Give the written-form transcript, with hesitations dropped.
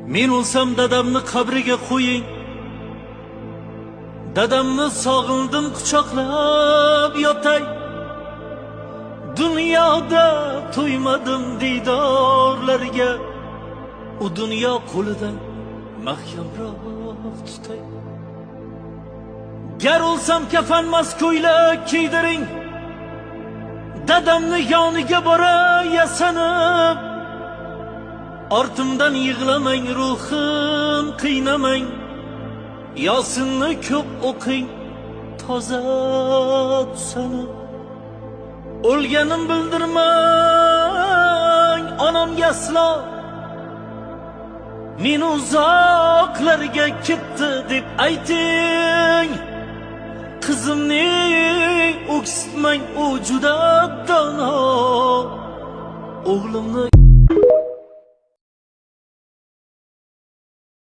Men o'lsam dadamni qabriga qo'ying. Dadamni sog'indim quchoqlab yotay. Dunyoda to'ymadim diydorlarga. U dunyo qo'lidan mahkamroq tutay. Gar o'lsam kafanmas ko'ylak kiydiring. Dadamni yoniga boray yasanib. Ortimdan yig'lamang, ruhim qiynamang. Yosinni ko'p o'qing, toza tusanib. O'lganim bildirmang onamga aslo. Meni uzoqlarga ketdi deb ayting. Qizimni o'ksitmang, u juda dono. O'g'limni